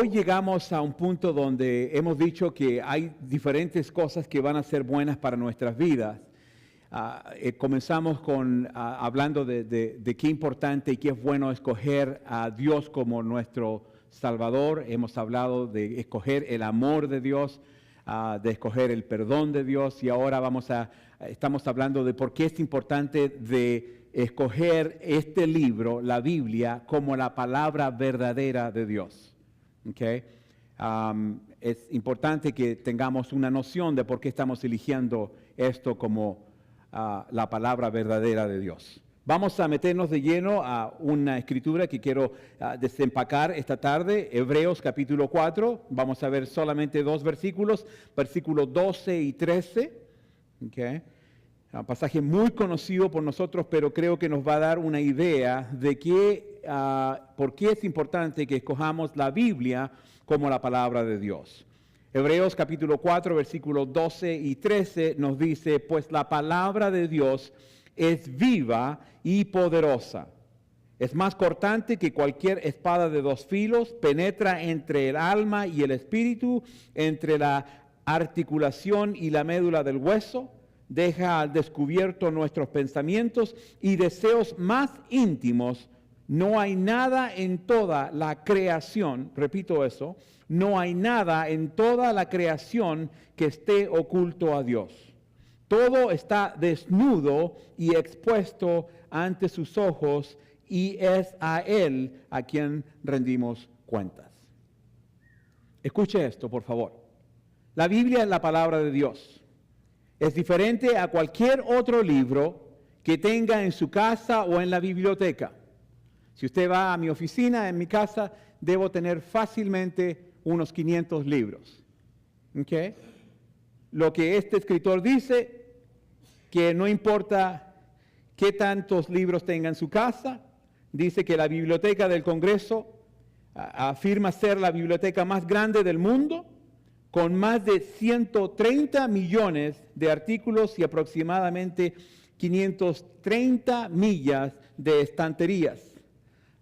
hoy llegamos a un punto donde hemos dicho que hay diferentes cosas que van a ser buenas para nuestras vidas. Comenzamos hablando de qué importante y qué es bueno escoger a Dios como nuestro Salvador. Hemos hablado de escoger el amor de Dios, de escoger el perdón de Dios, y ahora estamos hablando de por qué es importante de escoger este libro, la Biblia, como la palabra verdadera de Dios. Okay. Es importante que tengamos una noción de por qué estamos eligiendo esto como la palabra verdadera de Dios. Vamos a meternos de lleno a una escritura que quiero desempacar esta tarde, Hebreos capítulo 4. Vamos a ver solamente 2 versículos, versículos 12 y 13. Okay. Un pasaje muy conocido por nosotros, pero creo que nos va a dar una idea de por qué es importante que escojamos la Biblia como la palabra de Dios. Hebreos capítulo 4, versículos 12 y 13 nos dice, pues la palabra de Dios es viva y poderosa. Es más cortante que cualquier espada de 2 filos, penetra entre el alma y el espíritu, entre la articulación y la médula del hueso, deja al descubierto nuestros pensamientos y deseos más íntimos. No hay nada en toda la creación, repito eso, no hay nada en toda la creación que esté oculto a Dios. Todo está desnudo y expuesto ante sus ojos, y es a Él a quien rendimos cuentas. Escuche esto, por favor. La Biblia es la palabra de Dios. Es diferente a cualquier otro libro que tenga en su casa o en la biblioteca. Si usted va a mi oficina, en mi casa, debo tener fácilmente unos 500 libros. ¿Okay? Lo que este escritor dice, que no importa qué tantos libros tenga en su casa, dice que la biblioteca del Congreso afirma ser la biblioteca más grande del mundo, con más de 130 millones de artículos y aproximadamente 530 millas de estanterías.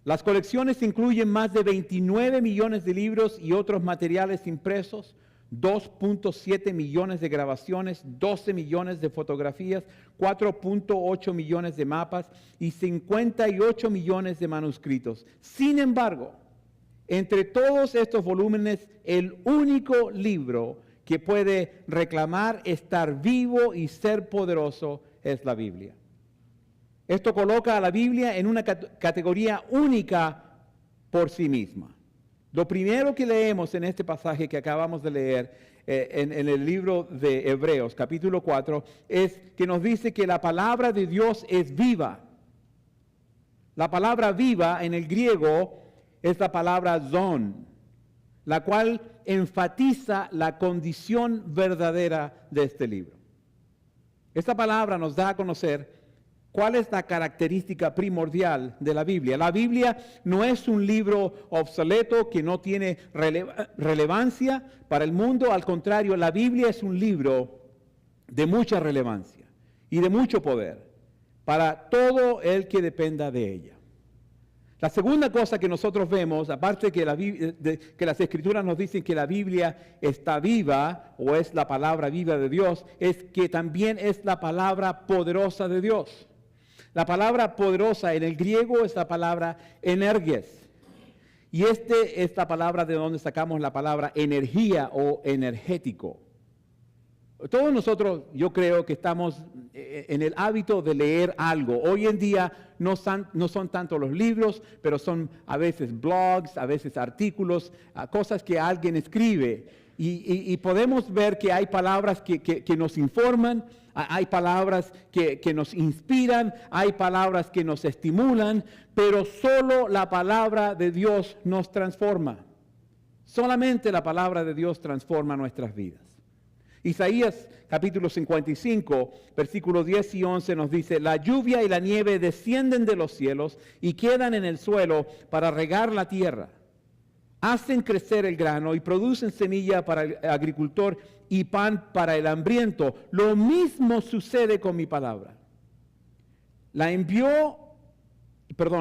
Las colecciones incluyen más de 29 millones de libros y otros materiales impresos, 2.7 millones de grabaciones, 12 millones de fotografías, 4.8 millones de mapas y 58 millones de manuscritos. Sin embargo, entre todos estos volúmenes, el único libro que puede reclamar estar vivo y ser poderoso es la Biblia. Esto coloca a la Biblia en una categoría única por sí misma. Lo primero que leemos en este pasaje que acabamos de leer en el libro de Hebreos, capítulo 4, es que nos dice que la palabra de Dios es viva. La palabra viva en el griego es la palabra zon, la cual enfatiza la condición verdadera de este libro. Esta palabra nos da a conocer cuál es la característica primordial de la Biblia. La Biblia no es un libro obsoleto que no tiene relevancia para el mundo. Al contrario, la Biblia es un libro de mucha relevancia y de mucho poder para todo el que dependa de ella. La segunda cosa que nosotros vemos, aparte que las Escrituras nos dicen que la Biblia está viva o es la palabra viva de Dios, es que también es la palabra poderosa de Dios. La palabra poderosa en el griego es la palabra energes. Y es la palabra de donde sacamos la palabra energía o energético. Todos nosotros, yo creo que estamos en el hábito de leer algo. Hoy en día no son tanto los libros, pero son a veces blogs, a veces artículos, cosas que alguien escribe. Y podemos ver que hay palabras que nos informan, hay palabras que nos inspiran, hay palabras que nos estimulan, pero solo la palabra de Dios nos transforma. Solamente la palabra de Dios transforma nuestras vidas. Isaías capítulo 55, versículos 10 y 11 nos dice: la lluvia y la nieve descienden de los cielos y quedan en el suelo para regar la tierra. Hacen crecer el grano y producen semilla para el agricultor y pan para el hambriento. Lo mismo sucede con mi palabra. La envió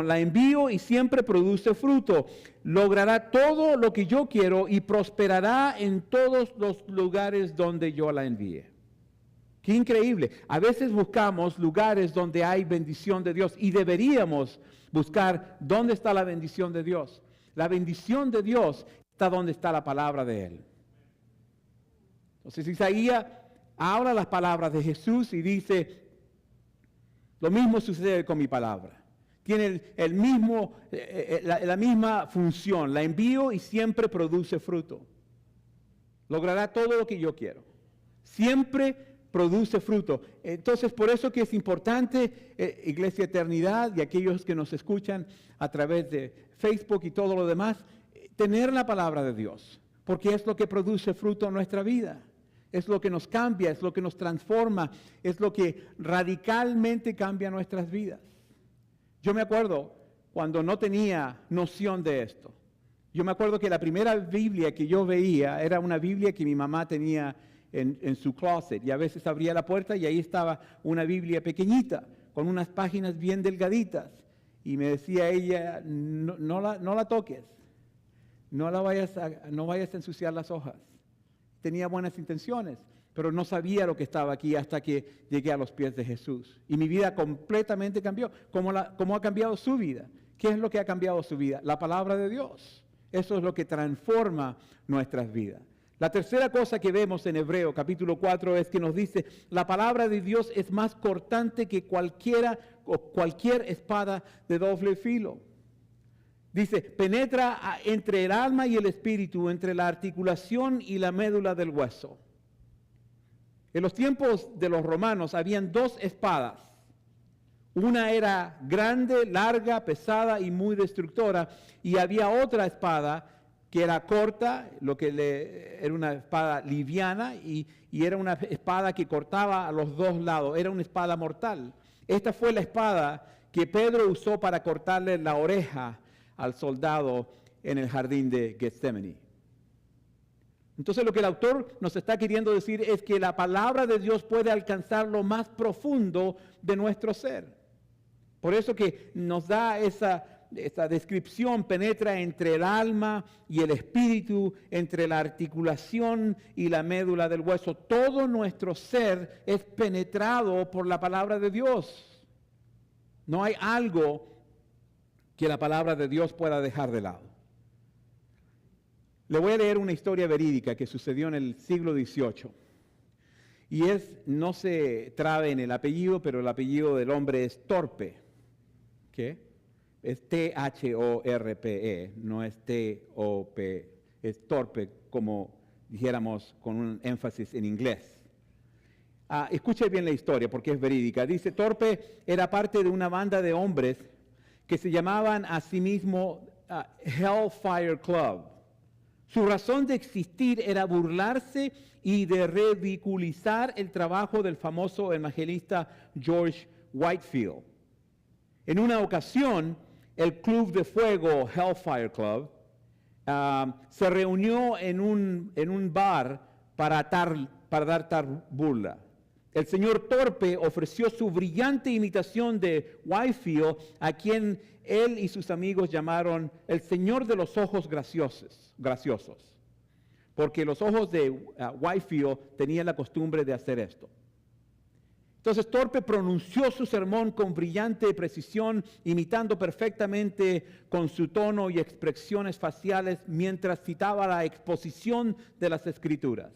la envío y siempre produce fruto. Logrará todo lo que yo quiero y prosperará en todos los lugares donde yo la envíe. Qué increíble. A veces buscamos lugares donde hay bendición de Dios y deberíamos buscar dónde está la bendición de Dios. La bendición de Dios está donde está la palabra de Él. Entonces Isaías habla las palabras de Jesús y dice, lo mismo sucede con mi palabra. Tiene la misma función. La envío y siempre produce fruto. Logrará todo lo que yo quiero. Siempre produce fruto. Entonces, por eso que es importante, Iglesia Eternidad y aquellos que nos escuchan a través de Facebook y todo lo demás, tener la palabra de Dios. Porque es lo que produce fruto en nuestra vida. Es lo que nos cambia, es lo que nos transforma, es lo que radicalmente cambia nuestras vidas. Yo me acuerdo cuando no tenía noción de esto. Yo me acuerdo que la primera Biblia que yo veía era una Biblia que mi mamá tenía en su closet. Y a veces abría la puerta y ahí estaba una Biblia pequeñita, con unas páginas bien delgaditas. Y me decía ella, no la toques, no vayas a ensuciar las hojas. Tenía buenas intenciones, pero no sabía lo que estaba aquí hasta que llegué a los pies de Jesús. Y mi vida completamente cambió. ¿Cómo ha cambiado su vida? ¿Qué es lo que ha cambiado su vida? La palabra de Dios. Eso es lo que transforma nuestras vidas. La tercera cosa que vemos en Hebreo capítulo 4 es que nos dice, la palabra de Dios es más cortante que cualquier espada de doble filo. Dice, penetra entre el alma y el espíritu, entre la articulación y la médula del hueso. En los tiempos de los romanos habían dos espadas. Una era grande, larga, pesada y muy destructora. Y había otra espada que era corta, era una espada liviana y era una espada que cortaba a los dos lados. Era una espada mortal. Esta fue la espada que Pedro usó para cortarle la oreja al soldado en el jardín de Getsemaní. Entonces lo que el autor nos está queriendo decir es que la palabra de Dios puede alcanzar lo más profundo de nuestro ser. Por eso que nos da esa descripción, penetra entre el alma y el espíritu, entre la articulación y la médula del hueso. Todo nuestro ser es penetrado por la palabra de Dios. No hay algo que la palabra de Dios pueda dejar de lado. Le voy a leer una historia verídica que sucedió en el siglo XVIII. Y no se trabe en el apellido, pero el apellido del hombre es Torpe. ¿Qué? Es T-H-O-R-P-E, no es T-O-P, es Torpe, como dijéramos con un énfasis en inglés. Escuche bien la historia porque es verídica. Dice, Torpe era parte de una banda de hombres que se llamaban a sí mismos Hellfire Club. Su razón de existir era burlarse y de ridiculizar el trabajo del famoso evangelista George Whitefield. En una ocasión, el club de fuego Hellfire Club se reunió en un bar para dar tal burla. El señor Torpe ofreció su brillante imitación de Whitefield, a quien él y sus amigos llamaron el señor de los ojos graciosos, porque los ojos de Whitefield tenían la costumbre de hacer esto. Entonces Torpe pronunció su sermón con brillante precisión, imitando perfectamente con su tono y expresiones faciales mientras citaba la exposición de las Escrituras.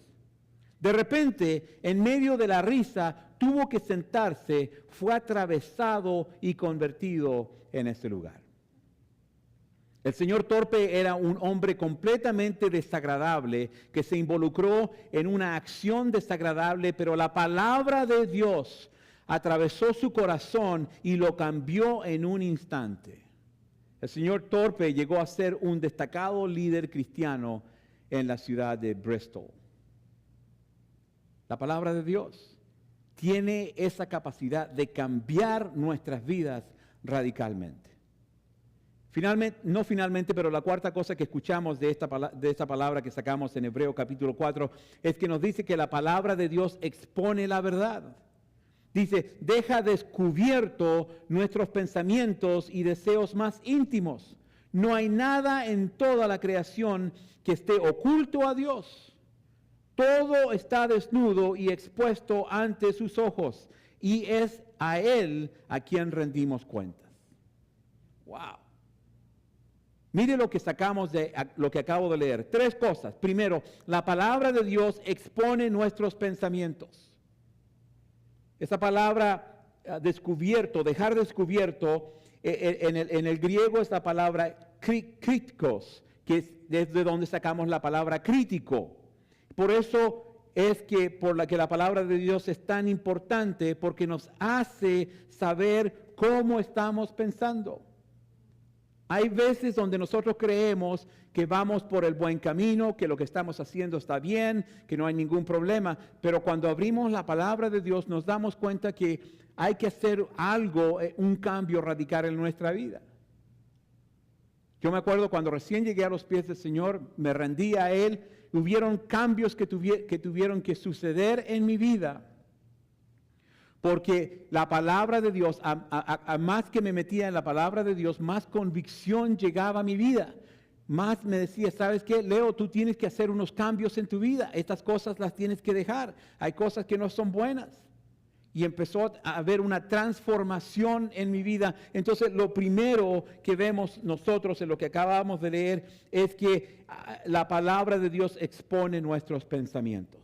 De repente, en medio de la risa, tuvo que sentarse, fue atravesado y convertido en ese lugar. El señor Torpe era un hombre completamente desagradable que se involucró en una acción desagradable, pero la palabra de Dios atravesó su corazón y lo cambió en un instante. El señor Torpe llegó a ser un destacado líder cristiano en la ciudad de Bristol. La palabra de Dios tiene esa capacidad de cambiar nuestras vidas radicalmente. Pero la cuarta cosa que escuchamos de esta palabra que sacamos en Hebreo capítulo 4 es que nos dice que la palabra de Dios expone la verdad. Dice, deja descubierto nuestros pensamientos y deseos más íntimos. No hay nada en toda la creación que esté oculto a Dios. Todo está desnudo y expuesto ante sus ojos, y es a Él a quien rendimos cuentas. Wow. Mire lo que sacamos de lo que acabo de leer. 3 cosas. Primero, la palabra de Dios expone nuestros pensamientos. Esa palabra descubierto, dejar descubierto, en el griego es la palabra kritikos, que es desde donde sacamos la palabra crítico. Por eso es que la palabra de Dios es tan importante, porque nos hace saber cómo estamos pensando. Hay veces donde nosotros creemos que vamos por el buen camino, que lo que estamos haciendo está bien, que no hay ningún problema, pero cuando abrimos la palabra de Dios nos damos cuenta que hay que hacer algo, un cambio radical en nuestra vida. Yo me acuerdo cuando recién llegué a los pies del Señor, me rendí a Él, hubieron cambios que tuvieron que suceder en mi vida. Porque la palabra de Dios, a más que me metía en la palabra de Dios, más convicción llegaba a mi vida. Más me decía, ¿sabes qué? Leo, tú tienes que hacer unos cambios en tu vida. Estas cosas las tienes que dejar. Hay cosas que no son buenas. Y empezó a haber una transformación en mi vida. Entonces, lo primero que vemos nosotros en lo que acabamos de leer es que la palabra de Dios expone nuestros pensamientos.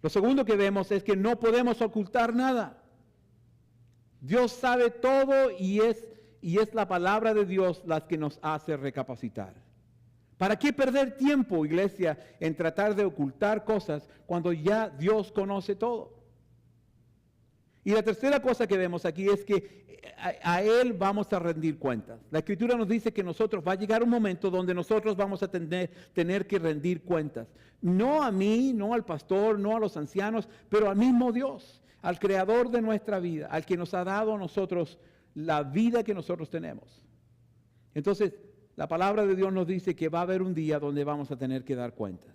Lo segundo que vemos es que no podemos ocultar nada. Dios sabe todo y es la palabra de Dios la que nos hace recapacitar. ¿Para qué perder tiempo, iglesia, en tratar de ocultar cosas cuando ya Dios conoce todo? Y la tercera cosa que vemos aquí es que a Él vamos a rendir cuentas. La Escritura nos dice que va a llegar un momento donde nosotros vamos a tener que rendir cuentas. No a mí, no al pastor, no a los ancianos, pero al mismo Dios, al Creador de nuestra vida, al que nos ha dado a nosotros la vida que nosotros tenemos. Entonces, la palabra de Dios nos dice que va a haber un día donde vamos a tener que dar cuentas.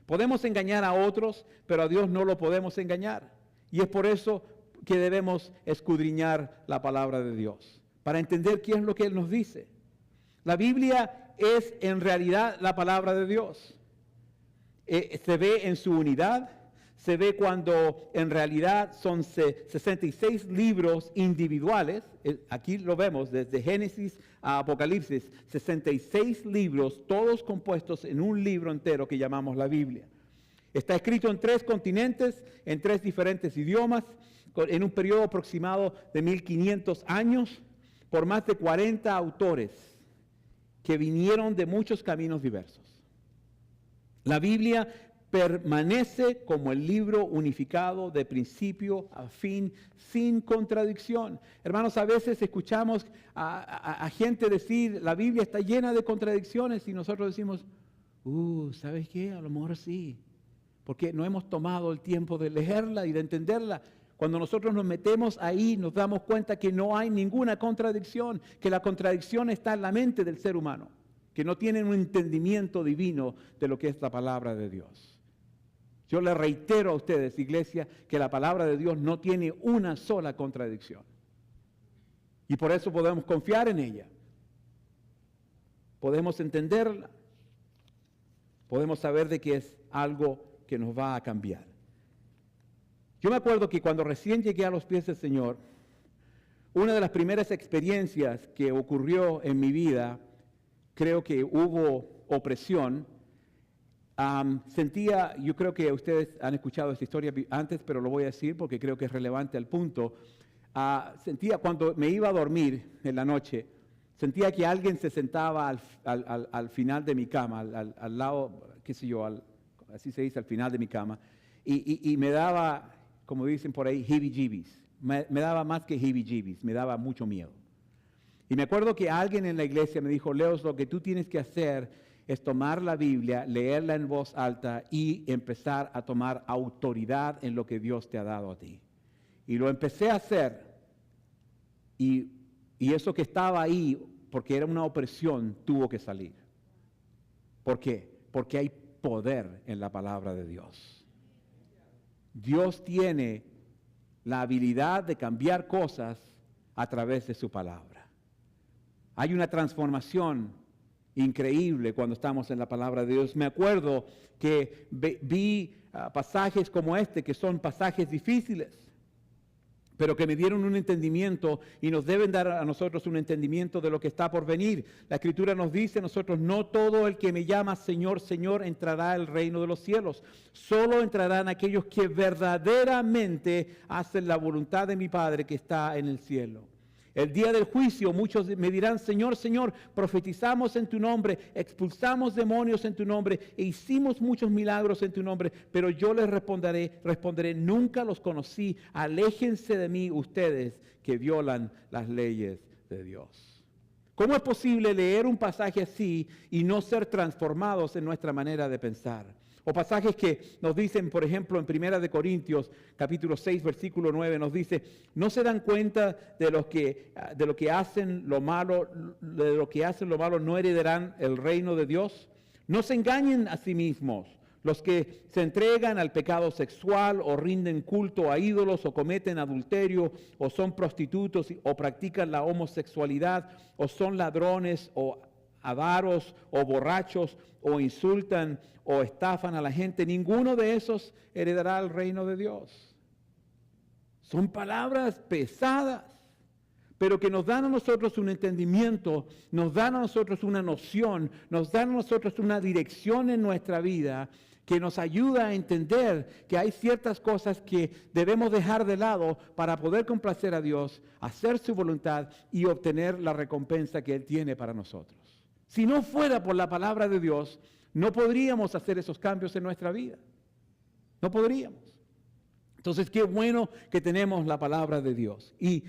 Podemos engañar a otros, pero a Dios no lo podemos engañar. Y es por eso que debemos escudriñar la palabra de Dios, para entender qué es lo que Él nos dice. La Biblia es en realidad la palabra de Dios. Se ve en su unidad, se ve cuando en realidad son 66 libros individuales. Aquí lo vemos desde Génesis a Apocalipsis, 66 libros, todos compuestos en un libro entero que llamamos la Biblia. Está escrito en 3 continentes, en 3 diferentes idiomas, en un periodo aproximado de 1500 años, por más de 40 autores que vinieron de muchos caminos diversos. La Biblia permanece como el libro unificado de principio a fin, sin contradicción. Hermanos, a veces escuchamos a gente decir, la Biblia está llena de contradicciones, y nosotros decimos, ¿sabes qué? A lo mejor sí, porque no hemos tomado el tiempo de leerla y de entenderla. Cuando nosotros nos metemos ahí, nos damos cuenta que no hay ninguna contradicción, que la contradicción está en la mente del ser humano, que no tienen un entendimiento divino de lo que es la palabra de Dios. Yo le reitero a ustedes, iglesia, que la palabra de Dios no tiene una sola contradicción. Y por eso podemos confiar en ella. Podemos entenderla. Podemos saber de que es algo que nos va a cambiar. Yo me acuerdo que cuando recién llegué a los pies del Señor, una de las primeras experiencias que ocurrió en mi vida, creo que hubo opresión. Yo creo que ustedes han escuchado esta historia antes, pero lo voy a decir porque creo que es relevante al punto. Sentía cuando me iba a dormir en la noche, sentía que alguien se sentaba al final de mi cama, al lado, qué sé yo, así se dice, al final de mi cama, y me daba, como dicen por ahí, heebie-jeebies. Me daba más que heebie-jeebies, me daba mucho miedo. Y me acuerdo que alguien en la iglesia me dijo, Leos, lo que tú tienes que hacer es tomar la Biblia, leerla en voz alta y empezar a tomar autoridad en lo que Dios te ha dado a ti. Y lo empecé a hacer, y eso que estaba ahí, porque era una opresión, tuvo que salir. ¿Por qué? Porque hay poder en la palabra de Dios. Dios tiene la habilidad de cambiar cosas a través de su palabra. Hay una transformación increíble cuando estamos en la palabra de Dios. Me acuerdo que vi pasajes como este, que son pasajes difíciles, pero que me dieron un entendimiento y nos deben dar a nosotros un entendimiento de lo que está por venir. La Escritura nos dice a nosotros: no todo el que me llama Señor, Señor entrará al reino de los cielos. Solo entrarán aquellos que verdaderamente hacen la voluntad de mi Padre que está en el cielo. El día del juicio muchos me dirán: Señor, Señor, profetizamos en tu nombre, expulsamos demonios en tu nombre e hicimos muchos milagros en tu nombre. Pero yo les responderé, nunca los conocí. Aléjense de mí ustedes que violan las leyes de Dios. ¿Cómo es posible leer un pasaje así y no ser transformados en nuestra manera de pensar? O pasajes que nos dicen, por ejemplo, en 1 Corintios, capítulo 6, versículo 9, nos dice: ¿no se dan cuenta de lo que hacen lo malo, no heredarán el reino de Dios? No se engañen a sí mismos. Los que se entregan al pecado sexual o rinden culto a ídolos o cometen adulterio o son prostitutos o practican la homosexualidad o son ladrones o avaros o borrachos o insultan o estafan a la gente, ninguno de esos heredará el reino de Dios. Son palabras pesadas, pero que nos dan a nosotros un entendimiento, nos dan a nosotros una noción, nos dan a nosotros una dirección en nuestra vida que nos ayuda a entender que hay ciertas cosas que debemos dejar de lado para poder complacer a Dios, hacer su voluntad y obtener la recompensa que Él tiene para nosotros. Si no fuera por la palabra de Dios, no podríamos hacer esos cambios en nuestra vida. No podríamos. Entonces, qué bueno que tenemos la palabra de Dios. Y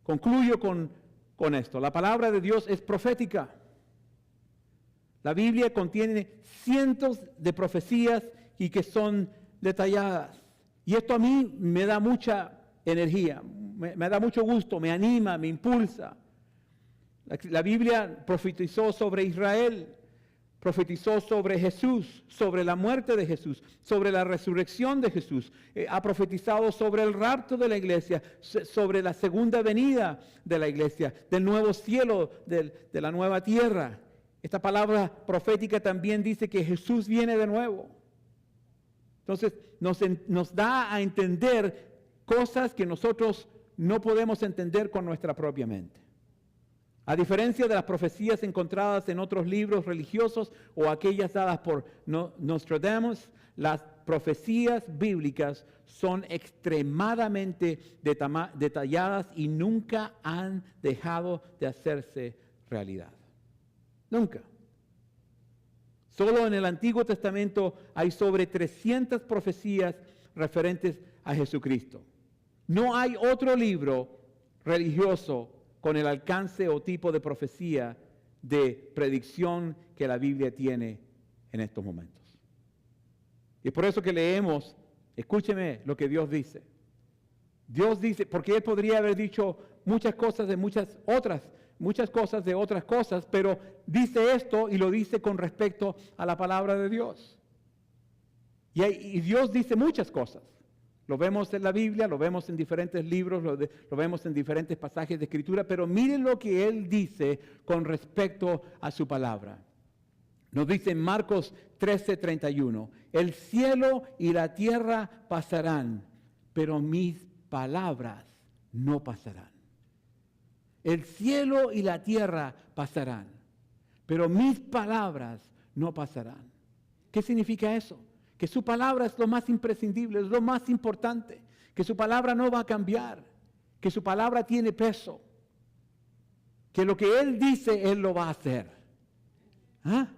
concluyo con esto. La palabra de Dios es profética. La Biblia contiene cientos de profecías y que son detalladas. Y esto a mí me da mucha energía, me da mucho gusto, me anima, me impulsa. La Biblia profetizó sobre Israel, profetizó sobre Jesús, sobre la muerte de Jesús, sobre la resurrección de Jesús. Ha profetizado sobre el rapto de la iglesia, sobre la segunda venida de la iglesia, del nuevo cielo, de la nueva tierra. Esta palabra profética también dice que Jesús viene de nuevo. Entonces nos da a entender cosas que nosotros no podemos entender con nuestra propia mente. A diferencia de las profecías encontradas en otros libros religiosos o aquellas dadas por Nostradamus, las profecías bíblicas son extremadamente detalladas y nunca han dejado de hacerse realidad. Nunca. Solo en el Antiguo Testamento hay sobre 300 profecías referentes a Jesucristo. No hay otro libro religioso con el alcance o tipo de profecía de predicción que la Biblia tiene en estos momentos. Y por eso que leemos, escúcheme lo que Dios dice. Dios dice, porque Él podría haber dicho muchas cosas de muchas cosas de otras cosas, pero dice esto y lo dice con respecto a la palabra de Dios. Y Dios dice muchas cosas. Lo vemos en la Biblia, lo vemos en diferentes libros, lo vemos en diferentes pasajes de Escritura, pero miren lo que Él dice con respecto a su palabra. Nos dice en Marcos 13:31, el cielo y la tierra pasarán, pero mis palabras no pasarán. El cielo y la tierra pasarán, pero mis palabras no pasarán. ¿Qué significa eso? Que su palabra es lo más imprescindible, es lo más importante, que su palabra no va a cambiar, que su palabra tiene peso, que lo que Él dice, Él lo va a hacer. ¿Ah?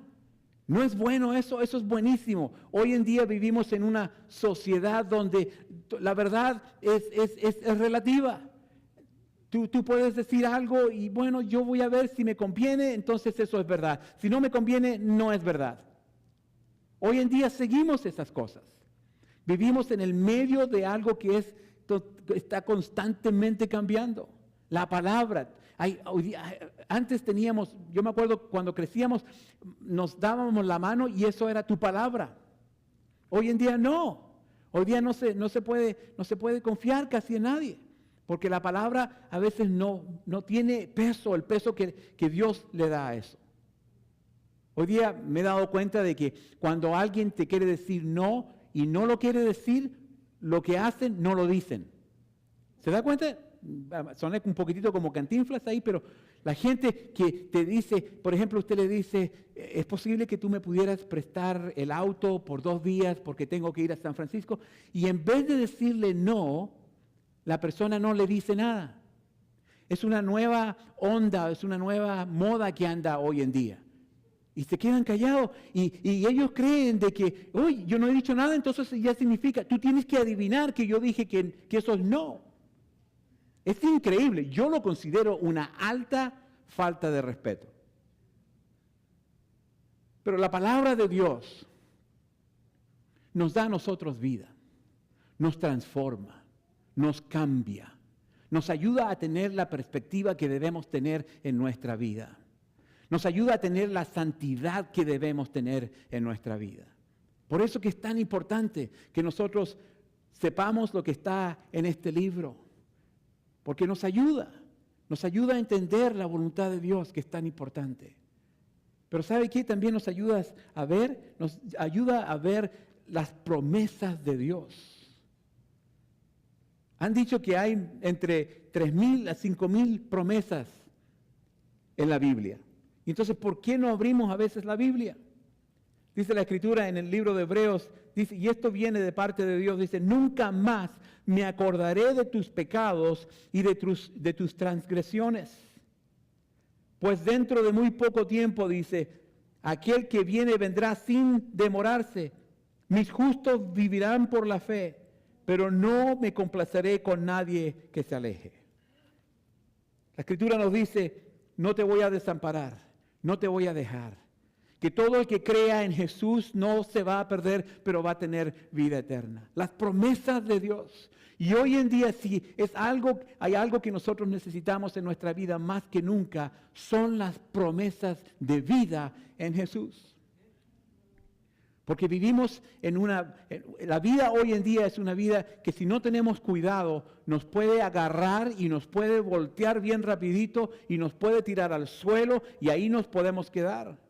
¿No es bueno eso? Eso es buenísimo. Hoy en día vivimos en una sociedad donde la verdad es relativa. Tú puedes decir algo y bueno, yo voy a ver si me conviene, entonces eso es verdad. Si no me conviene, no es verdad. Hoy en día seguimos esas cosas. Vivimos en el medio de algo que está constantemente cambiando. La palabra. Antes teníamos, yo me acuerdo cuando crecíamos, nos dábamos la mano y eso era tu palabra. Hoy en día no. Hoy día no se puede confiar casi en nadie, porque la palabra a veces no tiene peso, el peso que Dios le da a eso. Hoy día me he dado cuenta de que cuando alguien te quiere decir no y no lo quiere decir, lo que hacen no lo dicen. ¿Se da cuenta? Soné un poquitito como Cantinflas ahí, pero la gente que te dice, por ejemplo, usted le dice, ¿es posible que tú me pudieras prestar el auto por 2 días porque tengo que ir a San Francisco? Y en vez de decirle no, la persona no le dice nada. Es una nueva onda, es una nueva moda que anda hoy en día. Y se quedan callados y ellos creen de que, oye, yo no he dicho nada, entonces ya significa, tú tienes que adivinar que yo dije que eso es no. Es increíble, yo lo considero una alta falta de respeto. Pero la palabra de Dios nos da a nosotros vida, nos transforma, nos cambia, nos ayuda a tener la perspectiva que debemos tener en nuestra vida. Nos ayuda a tener la santidad que debemos tener en nuestra vida. Por eso que es tan importante que nosotros sepamos lo que está en este libro. Porque nos ayuda a entender la voluntad de Dios, que es tan importante. Pero ¿sabe qué? También nos ayuda a ver las promesas de Dios. Han dicho que hay entre 3,000 a 5,000 promesas en la Biblia. Y entonces, ¿por qué no abrimos a veces la Biblia? Dice la Escritura en el libro de Hebreos, dice, y esto viene de parte de Dios, dice, nunca más me acordaré de tus pecados y de tus transgresiones. Pues dentro de muy poco tiempo, dice, aquel que viene vendrá sin demorarse. Mis justos vivirán por la fe, pero no me complaceré con nadie que se aleje. La Escritura nos dice, no te voy a desamparar. No te voy a dejar. Que todo el que crea en Jesús no se va a perder, pero va a tener vida eterna. Las promesas de Dios. Y hoy en día, si hay algo que nosotros necesitamos en nuestra vida más que nunca, son las promesas de vida en Jesús. Porque vivimos la vida hoy en día es una vida que si no tenemos cuidado nos puede agarrar y nos puede voltear bien rapidito y nos puede tirar al suelo y ahí nos podemos quedar.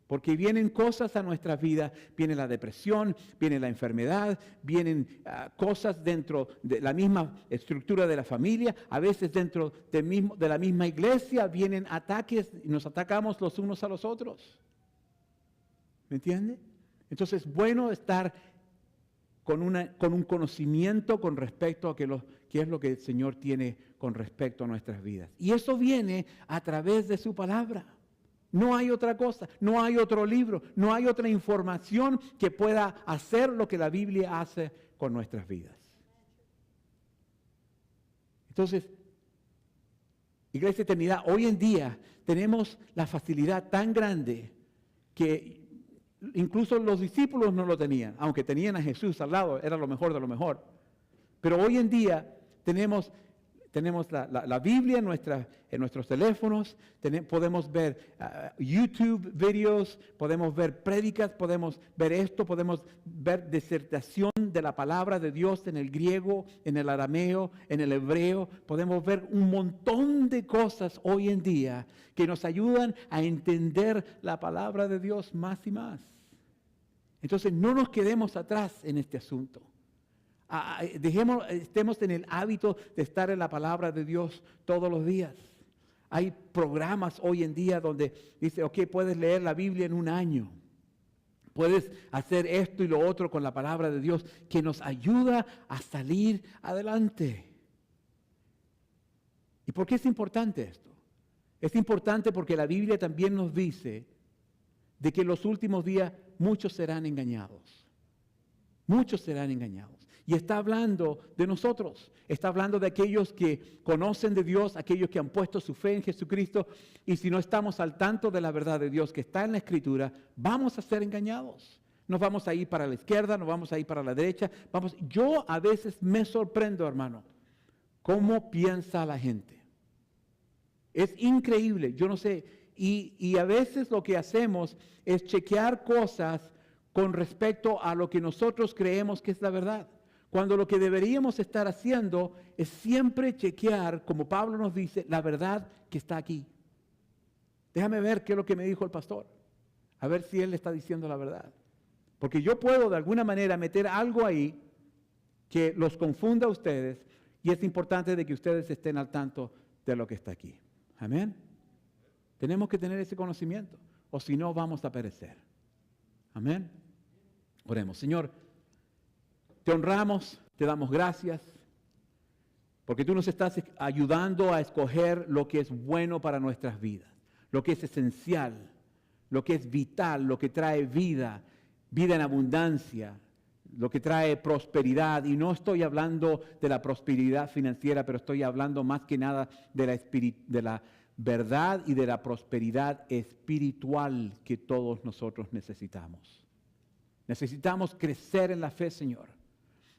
Porque vienen cosas a nuestra vida, viene la depresión, viene la enfermedad, vienen cosas dentro de la misma estructura de la familia, a veces dentro de la misma iglesia vienen ataques y nos atacamos los unos a los otros. ¿Me entiende? Entonces es bueno estar con un conocimiento con respecto a qué es lo que el Señor tiene con respecto a nuestras vidas. Y eso viene a través de su palabra. No hay otra cosa, no hay otro libro, no hay otra información que pueda hacer lo que la Biblia hace con nuestras vidas. Entonces, Iglesia Eternidad, hoy en día tenemos la facilidad tan grande que incluso los discípulos no lo tenían, aunque tenían a Jesús al lado, era lo mejor de lo mejor. Pero hoy en día tenemos la Biblia en nuestros teléfonos, podemos ver YouTube videos, podemos ver prédicas, podemos ver esto, podemos ver disertación de la palabra de Dios en el griego, en el arameo, en el hebreo. Podemos ver un montón de cosas hoy en día que nos ayudan a entender la palabra de Dios más y más. Entonces no nos quedemos atrás en este asunto. Estemos en el hábito de estar en la palabra de Dios todos los días. Hay programas hoy en día donde dice, ok, puedes leer la Biblia en un año. Puedes hacer esto y lo otro con la palabra de Dios que nos ayuda a salir adelante. ¿Y por qué es importante esto? Es importante porque la Biblia también nos dice de que en los últimos días muchos serán engañados. Muchos serán engañados. Y está hablando de nosotros. Está hablando de aquellos que conocen de Dios, aquellos que han puesto su fe en Jesucristo. Y si no estamos al tanto de la verdad de Dios que está en la Escritura, vamos a ser engañados. Nos vamos a ir para la izquierda, nos vamos a ir para la derecha. Yo a veces me sorprendo, hermano, cómo piensa la gente. Es increíble, yo no sé. Y a veces lo que hacemos es chequear cosas con respecto a lo que nosotros creemos que es la verdad. Cuando lo que deberíamos estar haciendo es siempre chequear, como Pablo nos dice, la verdad que está aquí. Déjame ver qué es lo que me dijo el pastor. A ver si él le está diciendo la verdad. Porque yo puedo de alguna manera meter algo ahí que los confunda a ustedes, y es importante de que ustedes estén al tanto de lo que está aquí. Amén. Tenemos que tener ese conocimiento, o si no vamos a perecer. Amén. Oremos. Señor, te honramos, te damos gracias, porque tú nos estás ayudando a escoger lo que es bueno para nuestras vidas, lo que es esencial, lo que es vital, lo que trae vida, vida en abundancia, lo que trae prosperidad. Y no estoy hablando de la prosperidad financiera, pero estoy hablando más que nada de la verdad y de la prosperidad espiritual que todos nosotros necesitamos. Necesitamos crecer en la fe, Señor.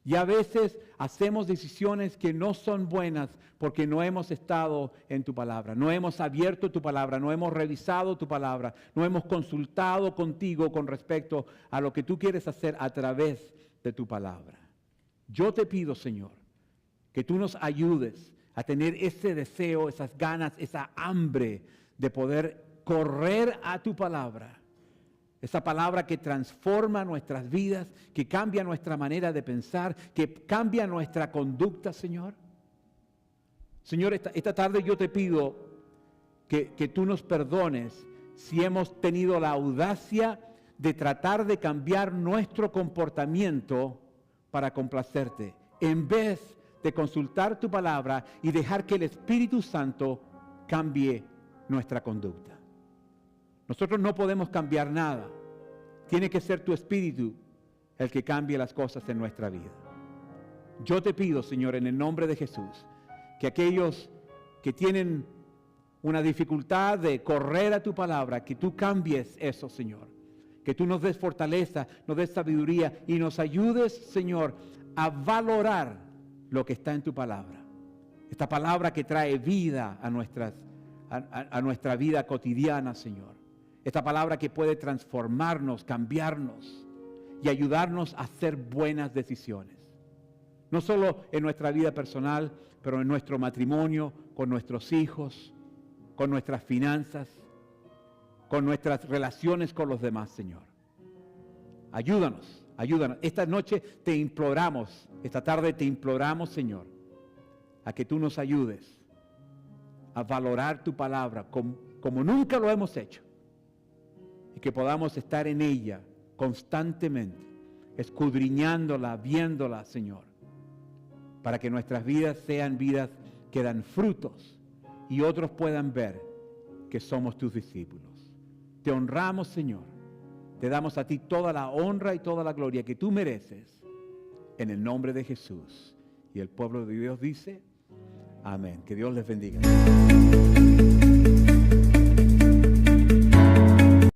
Y a veces hacemos decisiones que no son buenas porque no hemos estado en tu palabra, no hemos abierto tu palabra, no hemos revisado tu palabra, no hemos consultado contigo con respecto a lo que tú quieres hacer a través de tu palabra. Yo te pido, Señor, que tú nos ayudes a tener ese deseo, esas ganas, esa hambre de poder correr a tu palabra. Esa palabra que transforma nuestras vidas, que cambia nuestra manera de pensar, que cambia nuestra conducta, Señor. Señor, esta tarde yo te pido que tú nos perdones si hemos tenido la audacia de tratar de cambiar nuestro comportamiento para complacerte, en vez de consultar tu palabra y dejar que el Espíritu Santo cambie nuestra conducta. Nosotros no podemos cambiar nada. Tiene que ser tu Espíritu el que cambie las cosas en nuestra vida. Yo te pido, Señor, en el nombre de Jesús, que aquellos que tienen una dificultad de correr a tu palabra, que tú cambies eso, Señor. Que tú nos des fortaleza, nos des sabiduría y nos ayudes, Señor, a valorar lo que está en tu palabra. Esta palabra que trae vida a nuestra vida cotidiana, Señor. Esta palabra que puede transformarnos, cambiarnos y ayudarnos a hacer buenas decisiones. No solo en nuestra vida personal, pero en nuestro matrimonio, con nuestros hijos, con nuestras finanzas, con nuestras relaciones con los demás, Señor. Ayúdanos, ayúdanos. Esta noche te imploramos, esta tarde te imploramos, Señor, a que tú nos ayudes a valorar tu palabra como nunca lo hemos hecho. Y que podamos estar en ella constantemente, escudriñándola, viéndola, Señor, para que nuestras vidas sean vidas que dan frutos y otros puedan ver que somos tus discípulos. Te honramos, Señor. Te damos a ti toda la honra y toda la gloria que tú mereces, en el nombre de Jesús. Y el pueblo de Dios dice, amén. Que Dios les bendiga.